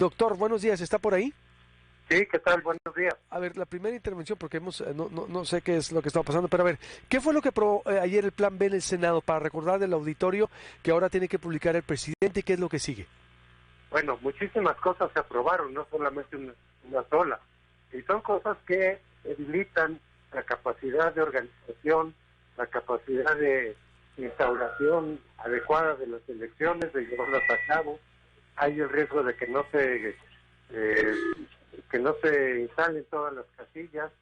Doctor, buenos días, ¿está por ahí? Sí, ¿qué tal? Buenos días. A ver, la primera intervención, porque no sé qué es lo que está pasando, pero a ver, ¿qué fue lo que aprobó ayer el Plan B en el Senado para recordar del auditorio que ahora tiene que publicar el presidente y qué es lo que sigue? Bueno, muchísimas cosas se aprobaron, no solamente una sola. Y son cosas que debilitan la capacidad de organización, la capacidad de instauración adecuada de las elecciones, de llevarlas a cabo. Hay el riesgo de eh, que no se instalen todas las casillas.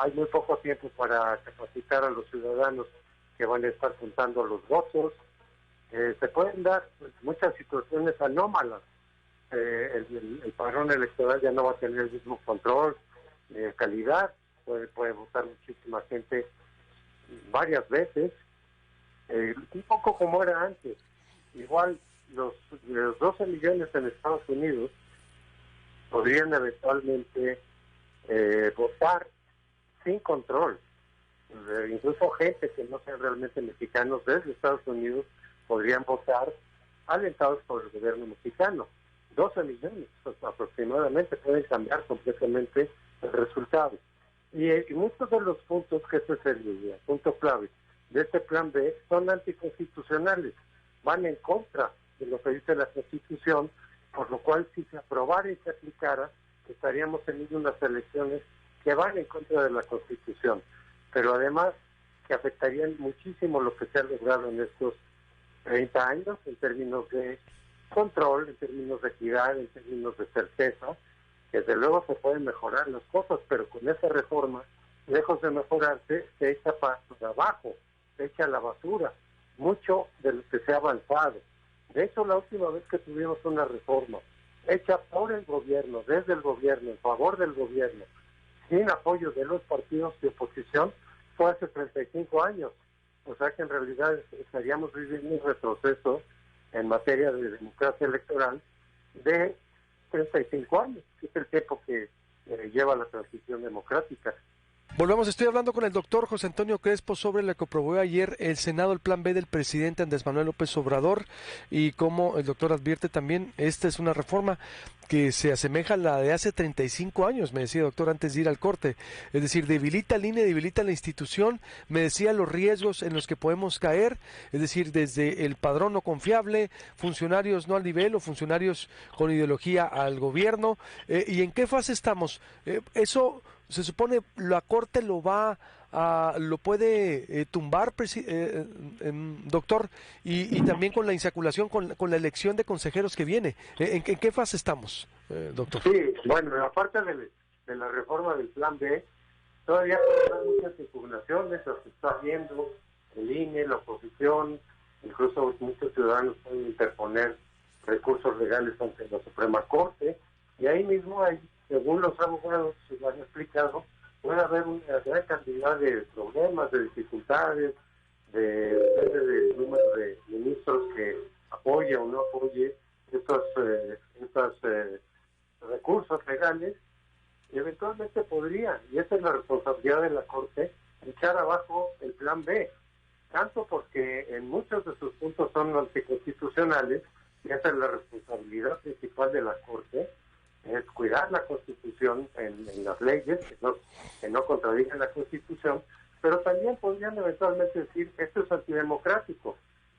Hay muy poco tiempo para capacitar a los ciudadanos que van a estar contando los votos. Se pueden dar muchas situaciones anómalas. El padrón electoral ya no va a tener el mismo control, calidad, puede votar muchísima gente varias veces, un poco como era antes. Igual los 12 millones en Estados Unidos podrían eventualmente votar sin control. Incluso gente que no sean realmente mexicanos desde Estados Unidos podrían votar alentados por el gobierno mexicano. 12 millones aproximadamente pueden cambiar completamente el resultado. Y muchos de los puntos, que ese es el punto clave de este plan B, son anticonstitucionales, van en contra de lo que dice la Constitución, por lo cual si se aprobara y se aplicara, estaríamos teniendo unas elecciones que van en contra de la Constitución, pero además que afectarían muchísimo lo que se ha logrado en estos 30 años en términos de control, en términos de equidad, en términos de certeza, que desde luego se pueden mejorar las cosas, pero con esa reforma, lejos de mejorarse, se echa para abajo, se echa a la basura mucho de lo que se ha avanzado. De hecho, la última vez que tuvimos una reforma hecha por el gobierno, desde el gobierno, en favor del gobierno, sin apoyo de los partidos de oposición, fue hace 35 años. O sea que en realidad estaríamos viviendo un retroceso en materia de democracia electoral de 35 años, que es el tiempo que lleva la transición democrática. Volvemos, estoy hablando con el doctor José Antonio Crespo sobre lo que aprobó ayer el Senado, el Plan B del presidente Andrés Manuel López Obrador, y como el doctor advierte también, esta es una reforma que se asemeja a la de hace 35 años, me decía doctor antes de ir al corte, es decir, debilita al INE, debilita la institución, me decía los riesgos en los que podemos caer, es decir, desde el padrón no confiable, funcionarios no al nivel o funcionarios con ideología al gobierno, ¿y en qué fase estamos? Eso se supone la Corte lo puede tumbar, doctor, y también con la insaculación, con la elección de consejeros que viene. ¿En qué fase estamos, doctor? Sí, bueno, aparte de la reforma del Plan B, todavía hay muchas impugnaciones, las que está viendo el INE, la oposición, incluso muchos ciudadanos pueden interponer recursos legales ante la Suprema Corte, y ahí mismo hay, según los abogados se lo han explicado, puede haber una gran cantidad de problemas, de dificultades, depende del número de ministros que apoye o no apoye estos recursos legales, y eventualmente podría, y esa es la responsabilidad de la Corte, echar abajo el Plan B, tanto porque en muchos de sus puntos son anticonstitucionales, y esa es la responsabilidad principal de la Corte, es cuidar la Constitución en las leyes, que no contradigan la Constitución, pero también podrían eventualmente decir esto es antidemocrático,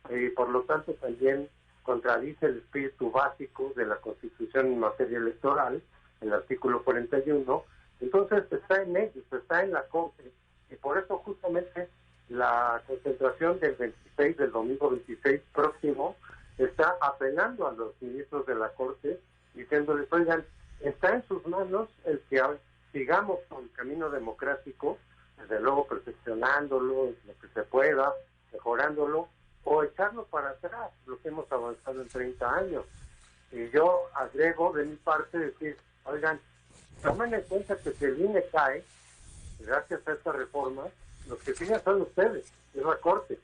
y por lo tanto también contradice el espíritu básico de la Constitución en materia electoral, el artículo 41, entonces está en ellos, está en la Corte, y por eso justamente la concentración del domingo 26 próximo, está apelando a los ministros de la Corte, diciéndoles, oigan, está en sus manos el que sigamos con el camino democrático, desde luego perfeccionándolo, lo que se pueda, mejorándolo, o echarlo para atrás, lo que hemos avanzado en 30 años. Y yo agrego de mi parte decir, oigan, tomen en cuenta que si el INE cae, gracias a esta reforma, los que siguen son ustedes, es la Corte.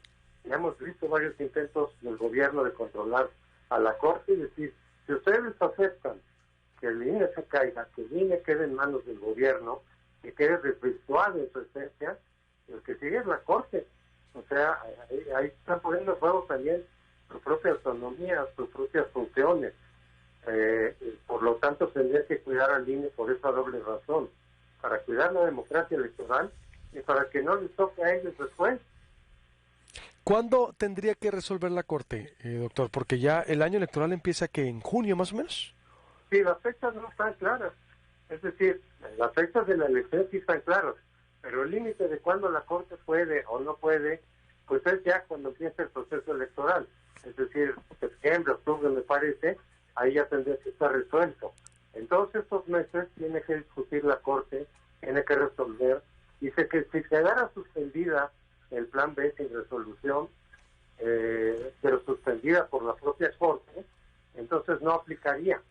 Ya hemos visto varios intentos del gobierno de controlar a la Corte y decir, si ustedes aceptan que el INE se caiga, que el INE quede en manos del gobierno, que quede desvirtuado en su esencia, el que sigue es la Corte. O sea, ahí están poniendo en juego también su propia autonomía, sus propias funciones. Por lo tanto, tendría que cuidar al INE por esa doble razón, para cuidar la democracia electoral y para que no les toque a ellos después. ¿Cuándo tendría que resolver la Corte, doctor? Porque ya el año electoral empieza que en junio más o menos. Sí, las fechas no están claras. Es decir, las fechas de la elección sí están claras, pero el límite de cuándo la Corte puede o no puede, pues es ya cuando empieza el proceso electoral. Es decir, septiembre, octubre me parece, ahí ya tendría que estar resuelto. Entonces estos meses tiene que discutir la Corte, tiene que resolver. Dice que si quedara suspendida el plan B sin resolución, pero suspendida por la propia Corte, entonces no aplicaría.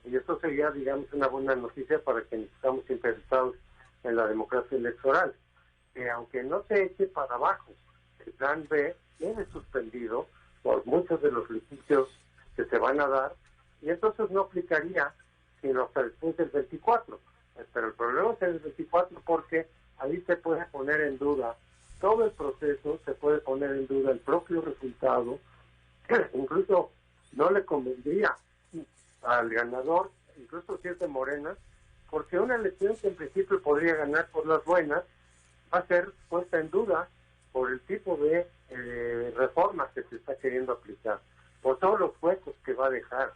Y eso sería, digamos, una buena noticia para quienes estamos interesados en la democracia electoral. Que aunque no se eche para abajo, el plan B viene suspendido por muchos de los litigios que se van a dar, y entonces no aplicaría sino hasta después del 24. Pero el problema es en el 24 porque ahí se puede poner en duda todo el proceso, se puede poner en duda el propio resultado, incluso no le convendría al ganador, incluso si es de Morena, porque una elección que en principio podría ganar por las buenas, va a ser puesta en duda por el tipo de reformas que se está queriendo aplicar, por todos los huecos que va a dejar.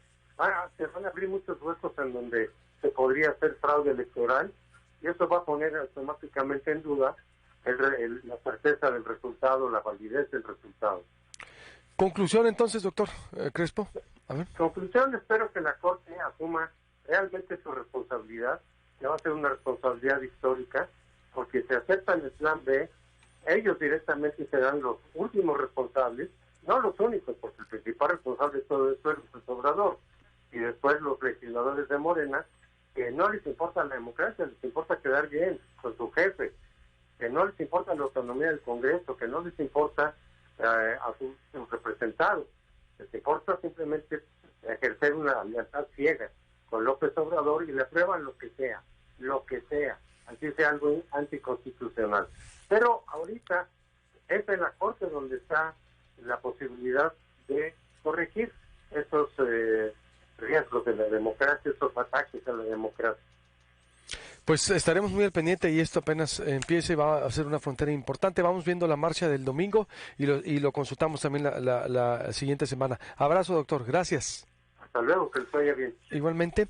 Se van a abrir muchos huecos en donde se podría hacer fraude electoral, y eso va a poner automáticamente en duda la certeza del resultado, la validez del resultado. Conclusión entonces, doctor Crespo. A ver. Conclusión, espero que la Corte asuma realmente su responsabilidad, que va a ser una responsabilidad histórica, porque si aceptan el plan B, ellos directamente serán los últimos responsables, no los únicos, porque el principal responsable de todo esto es el Obrador, y después los legisladores de Morena, que no les importa la democracia, les importa quedar bien con su jefe, que no les importa la autonomía del Congreso, que no les importa a sus representados, les importa simplemente ejercer una lealtad ciega con López Obrador y le aprueban lo que sea, así sea algo anticonstitucional. Pero ahorita es en la Corte donde está la posibilidad de corregir esos riesgos de la democracia, esos ataques a la democracia. Pues estaremos muy al pendiente y esto apenas empiece, va a ser una frontera importante. Vamos viendo la marcha del domingo y lo consultamos también la siguiente semana. Abrazo, doctor. Gracias. Hasta luego, que les vaya bien. Igualmente.